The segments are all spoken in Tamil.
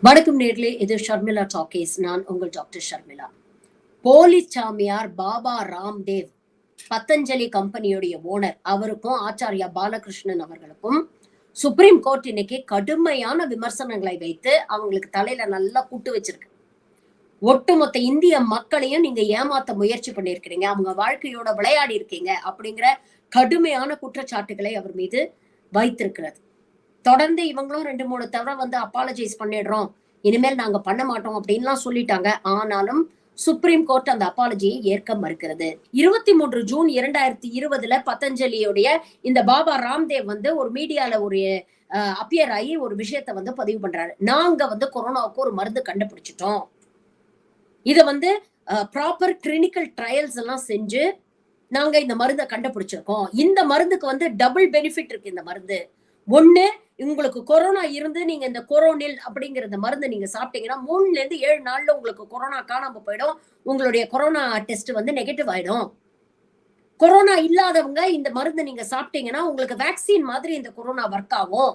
வணக்கம் நேர்களே, இது ஷர்மிளா டாக்கீஸ். நான் உங்கள் டாக்டர் ஷர்மிளா. போலி சாமியார் பாபா ராம்தேவ், பத்தஞ்சலி கம்பெனியுடைய ஓனர், அவருக்கும் ஆச்சாரியா பாலகிருஷ்ணன் அவர்களுக்கும் சுப்ரீம் கோர்ட் இன்னைக்கு கடுமையான விமர்சனங்களை வைத்து அவங்களுக்கு தலையில நல்லா கூட்டு வச்சிருக்கு. ஒட்டுமொத்த இந்திய மக்களையும் நீங்க ஏமாத்த முயற்சி பண்ணிருக்கிறீங்க, அவங்க வாழ்க்கையோட விளையாடி இருக்கீங்க அப்படிங்கிற கடுமையான குற்றச்சாட்டுகளை அவர் மீது வைத்திருக்கிறது. தொடர்ந்து இவங்களும் 2-3 தடவை வந்து அப்பாலஜைஸ் பண்ணிடுறோம், இனிமேல் நாங்க பண்ண மாட்டோம் அப்படின்லாம் சொல்லிட்டாங்க. ஆனாலும் சுப்ரீம் கோர்ட் அந்த அப்பாலஜியை ஏற்க மறுக்கிறது. 23 ஜூன் 2020 பதஞ்சலியுடைய இந்த பாபா ராம்தேவ் வந்து ஒரு மீடியால ஒரு அப்பியர் ஆகி ஒரு விஷயத்த வந்து பதிவு பண்றாரு. நாங்க வந்து கொரோனாவுக்கு ஒரு மருந்து கண்டுபிடிச்சிட்டோம், இத வந்து ப்ராப்பர் கிளினிக்கல் ட்ரையல்ஸ் எல்லாம் செஞ்சு நாங்க இந்த மருந்தை கண்டுபிடிச்சிருக்கோம். இந்த மருந்துக்கு வந்து டபுள் பெனிஃபிட் இருக்கு. இந்த மருந்து ஒண்ணு, உங்களுக்கு கொரோனா இருந்து நீங்க இந்த கொரோனில் அப்படிங்கிற இந்த மருந்து நீங்க சாப்பிட்டீங்கன்னா 3ல இருந்து 7 நாள்ல உங்களுக்கு கொரோனா காணாம போயிடும். உங்களுடைய கொரோனா டெஸ்ட் வந்து நெகட்டிவ் ஆயிடும். கொரோனா இல்லாதவங்க இந்த மருந்து நீங்க சாப்பிட்டீங்கன்னா உங்களுக்கு வேக்சின் மாதிரி இந்த கொரோனா ஒர்க் ஆகும்,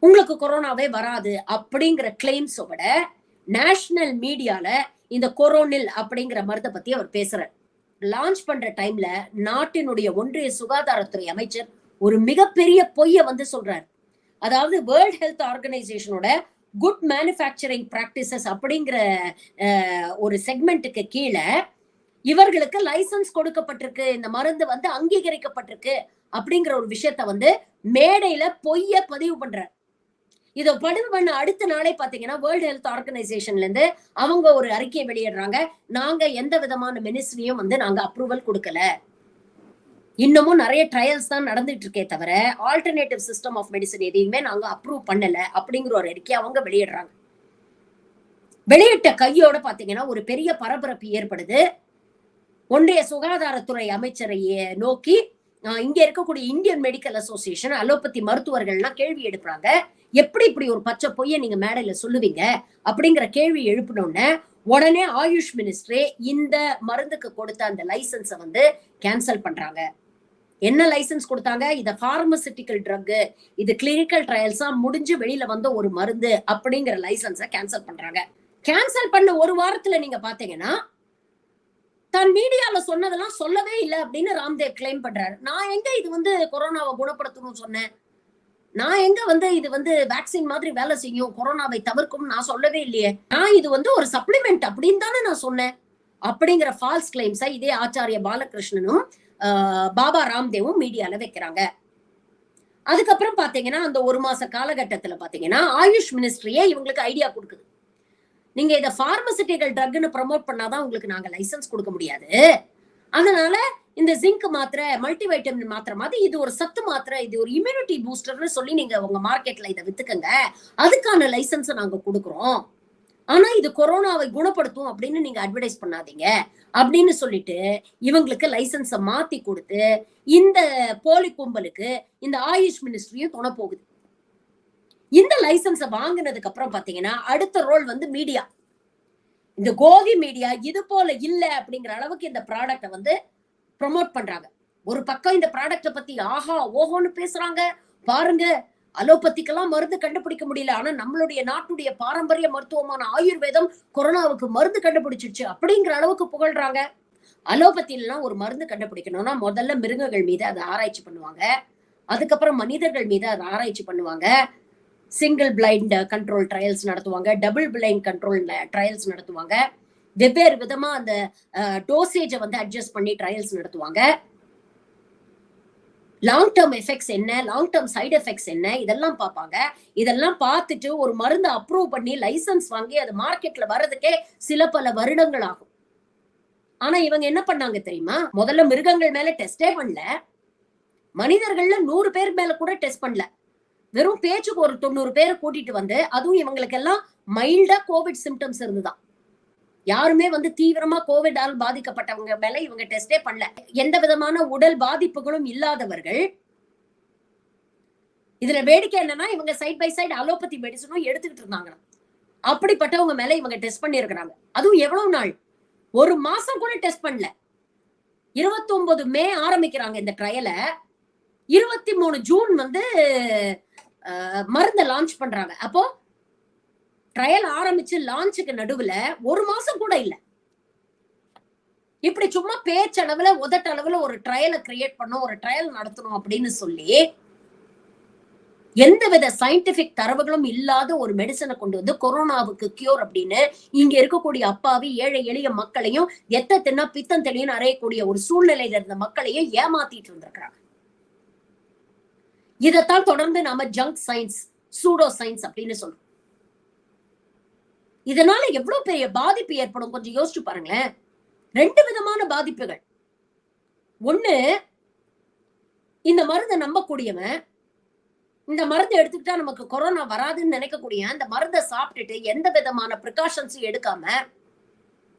உங்களுக்கு கொரோனாவே வராது அப்படிங்கிற கிளைம்ஸோட நேஷனல் மீடியால இந்த கொரோனில் அப்படிங்கிற மருந்தை பத்தி அவர் பேசுறார். லான்ச் பண்ற டைம்ல நாட்டினுடைய ஒன்றிய சுகாதாரத்துறை அமைச்சர் ஒரு மிகப்பெரிய பொய்ய வந்து சொல்றாரு. அதாவது வேர்ல்ட் ஹெல்த் ஆர்கனைசேஷனோட குட் மேனுஃபேக்சரிங் பிராக்டிசஸ் அப்படிங்கிற ஒரு செக்மெண்ட்டுக்கு கீழே இவர்களுக்கு லைசன்ஸ் கொடுக்கப்பட்டிருக்கு, இந்த மருந்து வந்து அங்கீகரிக்கப்பட்டிருக்கு அப்படிங்கிற ஒரு விஷயத்த வந்து மேடையில பொய்ய பதிவு பண்றார். இதை பதிவு பண்ண அடுத்த நாளே பாத்தீங்கன்னா வேர்ல்ட் ஹெல்த் ஆர்கனைசேஷன்ல இருந்து அவங்க ஒரு அறிக்கையை வெளியிடுறாங்க, நாங்க எந்த விதமான மினிஸ்ட்ரியும் வந்து நாங்க அப்ரூவல் கொடுக்கல, இன்னமும் நிறைய ட்ரையல்ஸ் தான் நடந்துட்டு இருக்கே தவிர ஆல்டர்னேட்டிவ் சிஸ்டம் ஆஃப் மெடிசன் எதையுமே நாங்க அப்ரூவ் பண்ணல அப்படிங்கிற ஒரு அறிக்கை அவங்க வெளியிடுறாங்க. வெளியிட்ட கையோட பாத்தீங்கன்னா ஒரு பெரிய பரபரப்பு ஏற்படுது. ஒன்றிய சுகாதாரத்துறை அமைச்சரை நோக்கி இங்க இருக்கக்கூடிய இந்தியன் மெடிக்கல் அசோசியேஷன், அலோபதி மருத்துவர்கள்லாம் கேள்வி எழுப்புறாங்க, எப்படி இப்படி ஒரு பச்சை பொய்ய நீங்க மேடையில சொல்லுவீங்க அப்படிங்கிற கேள்வி எழுப்பினோன்னு உடனே ஆயுஷ் மினிஸ்ட்ரி இந்த மருந்துக்கு கொடுத்த அந்த லைசன்ஸை வந்து கேன்சல் பண்றாங்க. என்ன லைசன்ஸ் கொடுத்தாங்க? இத பார்மசிட்டிக்கல் ட்ரக், இது கிளினிக்கல் ட்ரையல்ஸா முடிஞ்சு வெளியில வந்த ஒரு மருந்து அப்படிங்கிற லைசன்ஸை கேன்சல் பண்றாங்க. கேன்சல் பண்ண ஒரு வாரத்துல நீங்க பாத்தீங்கன்னா தன் மீடியால சொன்னதெல்லாம் சொல்லவே இல்லை அப்படின்னு ராம்தேவ் கிளைம் பண்றாரு. நான் எங்க இது வந்து கொரோனாவை குணப்படுத்தணும்னு சொன்னேன், நான் எங்க வந்து இது வந்து வேக்சின் மாதிரி வேலை செய்யும், கொரோனாவை தவிர்க்கும் நான் சொல்லவே இல்லையே, நான் இது வந்து ஒரு சப்ளிமெண்ட் அப்படின்னு தானே நான் சொன்னேன் அப்படிங்கிற ஃபால்ஸ் கிளைம்ஸை இதே ஆச்சாரிய பாலகிருஷ்ணனும் பாபா ராம்தேவும் மீடியால வைக்கிறாங்க. அதுக்கப்புறம் பாத்தீங்கன்னா அந்த ஒரு மாச காலகட்டத்துல பாத்தீங்கன்னா ஆயுஷ் மினிஸ்ட்ரியே இவங்களுக்கு ஐடியா கொடுக்குது, நீங்க இதை பார்மசிட்டிக்கல் ட்ரக்னு ப்ரமோட் பண்ணாதான் உங்களுக்கு நாங்க லைசன்ஸ் கொடுக்க முடியாது, அதனால இந்த ஜிங்க் மாத்திரை, மல்டிவைட்டமின் மாத்திரை மாதிரி இது ஒரு சத்து மாத்திரை, இது ஒரு இம்யூனிட்டி பூஸ்டர்னு சொல்லி நீங்க உங்க மார்க்கெட்ல இதை வித்துக்கங்க, அதுக்கான லைசன்ஸ் நாங்க கொடுக்குறோம், ஆனா இது கொரோனாவை குணப்படுத்தும் அப்படின்னு நீங்க அட்வர்டைஸ் பண்ணாதீங்க அப்படின்னு சொல்லிட்டு இவங்களுக்கு லைசன்ஸ மாத்தி கொடுத்து இந்த போலி கும்பலுக்கு இந்த ஆயுஷ் மினிஸ்ட்ரியும் துணை போகுது. இந்த லைசன்ஸ வாங்கினதுக்கு அப்புறம் பாத்தீங்கன்னா அடுத்த ரோல் வந்து மீடியா. இந்த கோகி மீடியா இது போல இல்ல அப்படிங்கிற அளவுக்கு இந்த ப்ராடக்ட வந்து ப்ரமோட் பண்றாங்க. ஒரு பக்கம் இந்த ப்ராடக்ட பத்தி ஆஹா ஓஹோன்னு பேசுறாங்க, பாருங்க அலோபதிக்கெல்லாம் மருந்து கண்டுபிடிக்க முடியல, ஆனா நம்மளுடைய நாட்டுடைய பாரம்பரிய மருத்துவமான ஆயுர்வேதம் கொரோனாவுக்கு மருந்து கண்டுபிடிச்சிருச்சு அப்படிங்கிற அளவுக்கு புகழ்றாங்க. அலோபதியிலாம் ஒரு மருந்து கண்டுபிடிக்கணும்னா முதல்ல மிருகங்கள் மீது அதை ஆராய்ச்சி பண்ணுவாங்க, அதுக்கப்புறம் மனிதர்கள் மீது அதை ஆராய்ச்சி பண்ணுவாங்க, சிங்கிள் பிளைண்ட் கண்ட்ரோல் ட்ரையல்ஸ் நடத்துவாங்க, டபுள் பிளைண்ட் கண்ட்ரோல் ட்ரையல்ஸ் நடத்துவாங்க, வெவ்வேறு விதமா அந்த டோசேஜை வந்து அட்ஜஸ்ட் பண்ணி ட்ரையல்ஸ் நடத்துவாங்க, லாங் டேர்ம் எஃபெக்ட்ஸ் என்ன, லாங் டேர்ம் சைடு எஃபெக்ட்ஸ் என்ன, இதெல்லாம் பார்ப்பாங்க. இதெல்லாம் பார்த்துட்டு ஒரு மருந்து அப்ரூவ் பண்ணி லைசன்ஸ் வாங்கி அது மார்க்கெட்ல வர்றதுக்கே சில பல வருடங்கள் ஆகும். ஆனா இவங்க என்ன பண்ணாங்க தெரியுமா? முதல்ல மிருகங்கள் மேல டெஸ்டே பண்ணல, மனிதர்கள்ல 100 பேர் மேல கூட டெஸ்ட் பண்ணல, வெறும் பேச்சுக்கு ஒரு 90 பேரை கூட்டிட்டு வந்து, அதுவும் இவங்களுக்கு எல்லாம் மைல்டா கோவிட் சிம்டம்ஸ் இருந்துதான், யாருமே வந்து தீவிரமா கோவிடால் பாதிக்கப்பட்டவங்க மேல இவங்க டெஸ்டே பண்ணல, எந்த விதமான உடல் பாதிப்புகளும் இல்லாதவர்கள். இதுல வேடிக்கை என்னன்னா இவங்க சைட் பை சைடு அலோபதி மெடிசனும் எடுத்துக்கிட்டு இருந்தாங்க, அப்படிப்பட்டவங்க மேல இவங்க டெஸ்ட் பண்ணி இருக்கிறாங்க. அதுவும் எவ்வளவு நாள்? ஒரு மாசம் கூட டெஸ்ட் பண்ணல. 29 மே ஆரம்பிக்கிறாங்க இந்த ட்ரையலை, 23 ஜூன் வந்து மருந்த லான்ச் பண்றாங்க. அப்போ ட்ரையல் ஆரம்பிச்சு லான்ச்சுக்கு நடுவுல 1 மாசம் கூட இல்ல. இப்படி சும்மா பேச்சளவுல உதட்டளவுல ஒரு ட்ரையல கிரியேட் பண்ணோம், ஒரு ட்ரையல் நடத்தணும் அப்படின்னு சொல்லி எந்தவித சயின்டிபிக் தரவுகளும் இல்லாத ஒரு மெடிசனை கொண்டு வந்து கொரோனாவுக்கு கியூர் அப்படின்னு இங்க இருக்கக்கூடிய அப்பாவி ஏழை எளிய மக்களையும் எத்த தின்னா பித்தம் தெளியும் அறையக்கூடிய ஒரு சூழ்நிலையில இருந்த மக்களையும் ஏமாத்திட்டு இருந்திருக்கிறாங்க. இதைத்தான் தொடர்ந்து நாம ஜங்க் சயின்ஸ், சூடோ சயின்ஸ் அப்படின்னு சொல்றோம். இதனால எவ்வளவு பெரிய பாதிப்பு ஏற்படும் கொஞ்சம் யோசிச்சு பாருங்களேன். 2 விதமான பாதிப்புகள். ஒண்ணு, இந்த மருந்தை நம்பக்கூடியவன், இந்த மருந்து எடுத்துக்கிட்டா நமக்கு கொரோனா வராதுன்னு நினைக்கக்கூடிய அந்த மருந்தை சாப்பிட்டுட்டு எந்த விதமான ப்ரிகாஷன்ஸையும் எடுக்காம,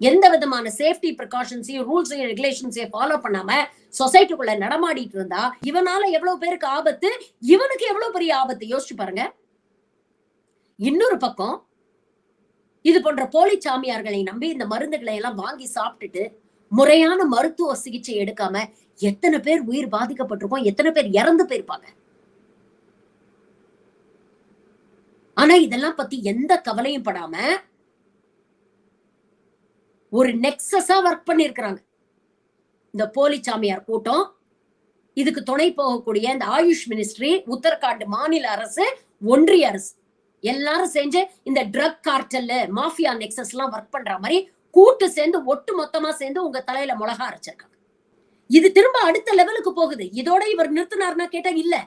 எந்த விதமான சேஃப்டி ப்ரிகாஷன்ஸையும் ரூல்ஸையும் ரெகுலேஷன்ஸையும் ஃபாலோ பண்ணாம சொசைட்டிக்குள்ள நடமாடிட்டு இருந்தா இவனால எவ்வளவு பேருக்கு ஆபத்து, இவனுக்கு எவ்வளவு பெரிய ஆபத்து யோசிச்சு பாருங்க. இன்னொரு பக்கம் இது போன்ற போலி சாமியார்களை நம்பி இந்த மருந்துகளை எல்லாம் வாங்கி சாப்பிட்டுட்டு முறையான மருத்துவ சிகிச்சை எடுக்காம எத்தனை பேர் உயிர் பாதிக்கப்பட்டிருக்கோம், எத்தனை பேர் இறந்து போயிருப்பாங்க. ஆனா இதெல்லாம் பத்தி எந்த கவலையும் படாம ஒரு நெக்ஸஸா ஒர்க் பண்ணிருக்கிறாங்க இந்த போலி சாமியார் கூட்டம். இதுக்கு துணை போகக்கூடிய இந்த ஆயுஷ் மினிஸ்ட்ரி, உத்தரகாண்ட் மாநில அரசு, ஒன்றிய அரசு எல்லாரும் செஞ்சு இந்த ட்ரக் கார்டல், மாஃபியா நெக்ஸஸ் எல்லாம் ஒர்க் பண்ற மாதிரி கூட்டு சேர்ந்து ஒட்டு மொத்தமா சேர்ந்து உங்க தலையில மிளகா அரைச்சிருக்காங்க. இது திரும்ப அடுத்த லெவலுக்கு போகுது. இதோட இவர் நிறுத்தினார்னா கேட்டா இல்ல.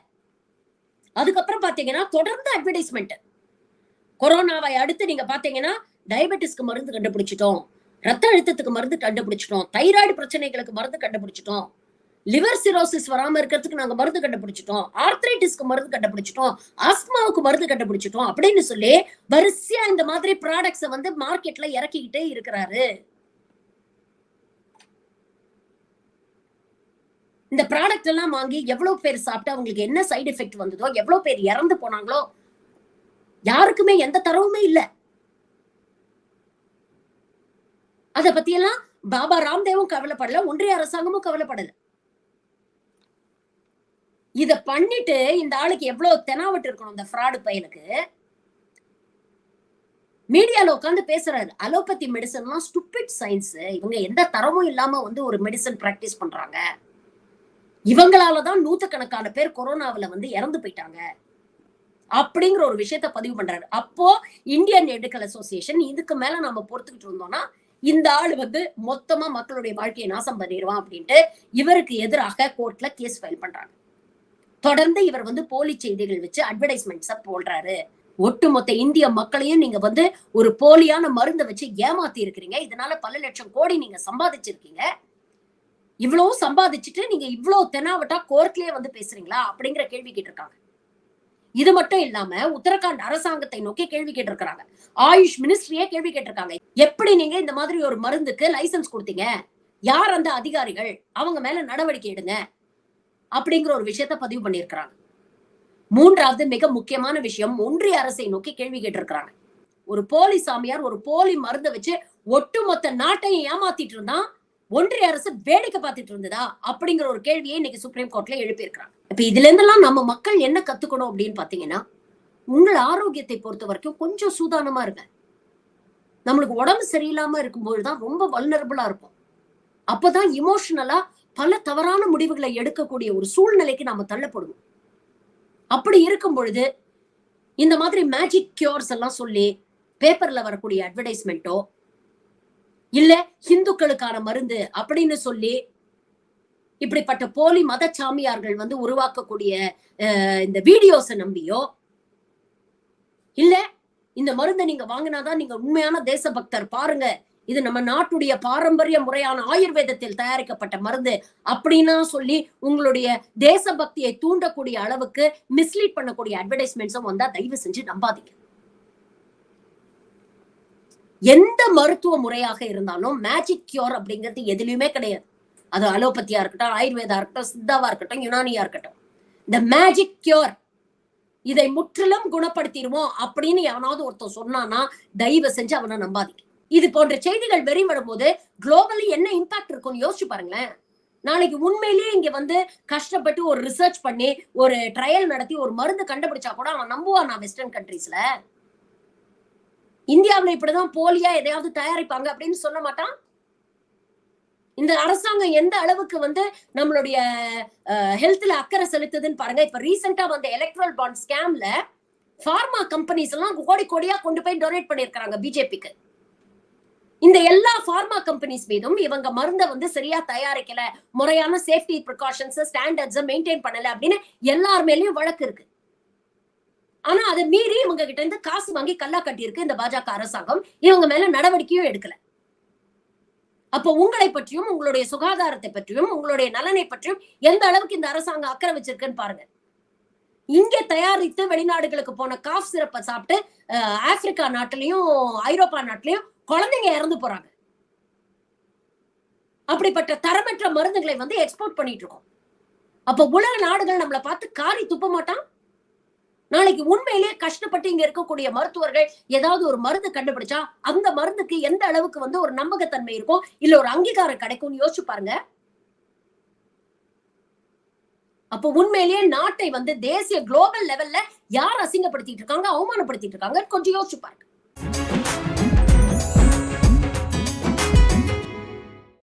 அதுக்கப்புறம் பாத்தீங்கன்னா தொடர்ந்து அட்வர்டைஸ்மெண்ட். கொரோனாவை அடுத்து நீங்க பாத்தீங்கன்னா டயபெட்டிஸ்க்கு மருந்து கண்டுபிடிச்சிட்டோம், ரத்த அழுத்தத்துக்கு மருந்து கண்டுபிடிச்சிட்டோம், தைராய்டு பிரச்சனைகளுக்கு மருந்து கண்டுபிடிச்சிட்டோம், லிவர் சிரோசிஸ் வராம இருக்கிறதுக்கு நாங்க மருந்து கண்டுபிடிச்சிட்டோம், ஆர்த்ரைட்டிஸ்க்கு மருந்து கண்டுபிடிச்சிட்டோம், ஆஸ்மாவுக்கு மருந்து கண்டுபிடிச்சிட்டோம் அப்படின்னு சொல்லி வரிசையா இந்த மாதிரி ப்ராடக்ட்ஸை வந்து மார்க்கெட்ல இறக்கிக்கிட்டே இருக்கிறாரு. இந்த ப்ராடக்ட் எல்லாம் வாங்கி எவ்வளவு பேர் சாப்பிட்டு அவங்களுக்கு என்ன சைடு எஃபெக்ட் வந்ததோ, எவ்வளவு பேர் இறந்து போனாங்களோ யாருக்குமே எந்த தரவுமே இல்ல. அத பத்தி எல்லாம் பாபா ராம்தேவும் கவலைப்படல, ஒன்றிய அரசாங்கமும் கவலைப்படல. இத பண்ணிட்டு இந்த ஆளுக்கு எவ்வளவு தெனாவட்டு இருக்கணும் இந்த ஃப்ராடு பயலுக்கு. மீடியால உட்கார்ந்து பேசுறாரு, அலோபதி மெடிசன்லாம் ஸ்டூபிட் சயின்ஸ், இவங்க எந்த தரமும் இல்லாம வந்து ஒரு மெடிசன் பிராக்டிஸ் பண்றாங்க, இவங்களாலதான் நூத்துக்கணக்கான பேர் கொரோனாவில வந்து இறந்து போயிட்டாங்க அப்படிங்கிற ஒரு விஷயத்த பதிவு பண்றாரு. அப்போ இந்தியன் மெடிக்கல் அசோசியேஷன் இதுக்கு மேல நம்ம பொறுத்துக்கிட்டு இருந்தோம்னா இந்த ஆள் வந்து மொத்தமா மக்களுடைய வாழ்க்கையை நாசம் பண்ணிடுவான் அப்படின்ட்டு இவருக்கு எதிராக கோர்ட்ல கேஸ் ஃபைல் பண்றாங்க. தொடர்ந்து இவர் வந்து போலி செய்திகள் வச்சு அட்வர்டைஸ்மெண்ட்ஸ போடுறாரு. ஒட்டுமொத்த இந்திய மக்களையும் நீங்க வந்து ஒரு போலியான மருந்தை வச்சு ஏமாத்தி இருக்கிறீங்க, இதனால பல லட்சம் கோடி நீங்க சம்பாதிச்சிருக்கீங்க, இவ்வளவு சம்பாதிச்சுட்டு நீங்க இவ்வளவு தெனாவட்டா கோர்ட்லயே வந்து பேசுறீங்களா அப்படிங்கிற கேள்வி கேட்டிருக்காங்க. இது மட்டும் இல்லாம உத்தரகாண்ட் அரசாங்கத்தை நோக்கி கேள்வி கேட்டிருக்காங்க, ஆயுஷ் மினிஸ்ட்ரியே கேள்வி கேட்டிருக்காங்க. எப்படி நீங்க இந்த மாதிரி ஒரு மருந்துக்கு லைசன்ஸ் கொடுத்தீங்க, யார் அந்த அதிகாரிகள், அவங்க மேல நடவடிக்கை எடுங்க அப்படிங்கிற ஒரு விஷயத்த பதிவு பண்ணியிருக்கிறாங்க. மூன்றாவது மிக முக்கியமான விஷயம், ஒன்றிய அரசை நோக்கி கேள்வி கேட்டிருக்கிறாங்க. ஒரு போலி சாமியார் ஒரு போலி மருந்தை வச்சு ஒட்டுமொத்த நாட்டையும் ஏமாத்திட்டு இருந்தான், ஒன்றிய அரசு வேடிக்கை பார்த்துட்டு இருந்ததா அப்படிங்கிற ஒரு கேள்வியை இன்னைக்கு சுப்ரீம் கோர்ட்ல எழுப்பி இருக்கிறாங்க. இப்ப இதுல இருந்தெல்லாம் நம்ம மக்கள் என்ன கத்துக்கணும் அப்படின்னு பாத்தீங்கன்னா, உங்கள் ஆரோக்கியத்தை பொறுத்த வரைக்கும் கொஞ்சம் சூதானமா இருங்க. நம்மளுக்கு உடம்பு சரியில்லாம இருக்கும்போதுதான் ரொம்ப வல்னரபிளா இருக்கும். அப்பதான் இமோஷனலா பல தவறான முடிவுகளை எடுக்கக்கூடிய ஒரு சூழ்நிலைக்கு நாம தள்ளப்படுவோம். அப்படி இருக்கும் பொழுது இந்த மாதிரி மேஜிக் கியூர்ஸ் எல்லாம் சொல்லி பேப்பர்ல வரக்கூடிய அட்வர்டைஸ்மெண்ட்டோ இல்ல ஹிந்துக்களுக்கான மருந்து அப்படின்னு சொல்லி இப்படிப்பட்ட போலி மத சாமியார்கள் வந்து உருவாக்கக்கூடிய இந்த வீடியோஸை நம்பியோ இல்ல இந்த மருந்தை நீங்க வாங்கினாதான் நீங்க உண்மையான தேசபக்தர், பாருங்க இது நம்ம நாட்டுடைய பாரம்பரிய முறையான ஆயுர்வேதத்தில் தயாரிக்கப்பட்ட மருந்து அப்படின்னா சொல்லி உங்களுடைய தேசபக்தியை தூண்டக்கூடிய அளவுக்கு மிஸ்லீட் பண்ணக்கூடிய அட்வர்டைஸ்மெண்ட்ஸும் வந்தா தயவு செஞ்சு நம்பாதீங்க. எந்த மருத்துவ முறையாக இருந்தாலும் மேஜிக் கியூர் அப்படிங்கிறது எதுலயுமே கிடையாது. அது அலோபதியா இருக்கட்டும், ஆயுர்வேதா இருக்கட்டும், சித்தாவா இருக்கட்டும், யுனானியா இருக்கட்டும், இந்த மேஜிக் கியூர் இதை முற்றிலும் குணப்படுத்திடுவோம் அப்படின்னு எவனாவது ஒருத்தர் சொன்னானா தயவு செஞ்சு அவனை நம்பாதீங்க. இது போன்ற செய்திகள் வெளிவரும் போது குளோபலி என்ன இம்பாக்ட் இருக்கும்னு யோசிச்சு பாருங்களேன். நாளைக்கு உண்மையிலேயே இங்க வந்து கஷ்டப்பட்டு ஒரு ரிசர்ச் பண்ணி ஒரு ட்ரையல் நடத்தி ஒரு மருந்து கண்டுபிடிச்சா கூட அவன் நம்புவானா வெஸ்டர்ன் கண்ட்ரீஸ்ல? இந்தியாவுல இப்படிதான் போலியா எதையாவது தயாரிப்பாங்க அப்படின்னு சொல்ல மாட்டான். இந்த அரசாங்கம் எந்த அளவுக்கு வந்து நம்மளுடைய ஹெல்த்ல அக்கறை செலுத்துதுன்னு பாருங்க. இப்ப ரீசெண்டா வந்த எலக்ட்ரல் பாண்ட் ஸ்கேம்ல பார்மா கம்பெனிஸ் எல்லாம் கோடி கோடியா கொண்டு போய் டொனேட் பண்ணிருக்காங்க பிஜேபிக்கு. இந்த எல்லா பார்மா கம்பெனிஸ் மீதும் இவங்க மருந்தை வந்து சரியா தயாரிக்கல, முறையான சேஃப்டி ப்ரிகாஷன்ஸ் ஸ்டாண்டர்ட்ஸ் மெயின்டைன் பண்ணல அப்படின்னு எல்லார் மேலயும் வழக்கு இருக்கு. ஆனா அதை மீறி இவங்க கிட்ட இருந்து காசு வாங்கி கல்லா கட்டி இருக்கு இந்த பாஜக அரசாங்கம். இவங்க மேல நடவடிக்கையும் எடுக்கல. அப்போ உங்களை பற்றியும் உங்களுடைய சுகாதாரத்தை பற்றியும் உங்களுடைய நலனை பற்றியும் எந்த அளவுக்கு இந்த அரசாங்கம் அக்கறை வச்சிருக்குன்னு பாருங்க. இங்கே தயாரித்து வெளிநாடுகளுக்கு போன காஃப் சிரப்பை சாப்பிட்டு ஆப்பிரிக்கா நாட்டிலையும் ஐரோப்பா நாட்டிலையும் குழந்தைங்க இறந்து போறாங்க. அப்படிப்பட்ட தரமற்ற மருந்துகளை வந்து எக்ஸ்போர்ட் பண்ணிட்டு இருக்கோம். அப்ப உலக நாடுகள் நம்மளை பார்த்து காரி துப்ப மாட்டான். நாளைக்கு உண்மையிலேயே கஷ்டப்பட்டு இங்க இருக்கக்கூடிய மருத்துவர்கள் ஏதாவது ஒரு மருந்து கண்டுபிடிச்சா அந்த மருந்துக்கு எந்த அளவுக்கு வந்து ஒரு நம்பகத்தன்மை இருக்கும், இல்ல ஒரு அங்கீகாரம் கிடைக்கும்னு யோசிச்சு பாருங்க. அப்ப உண்மையிலேயே நாட்டை வந்து தேசிய குளோபல் லெவல்ல யார் அசிங்கப்படுத்திட்டு இருக்காங்க, அவமானப்படுத்திட்டு இருக்காங்க கொஞ்சம் யோசிச்சு பாருங்க.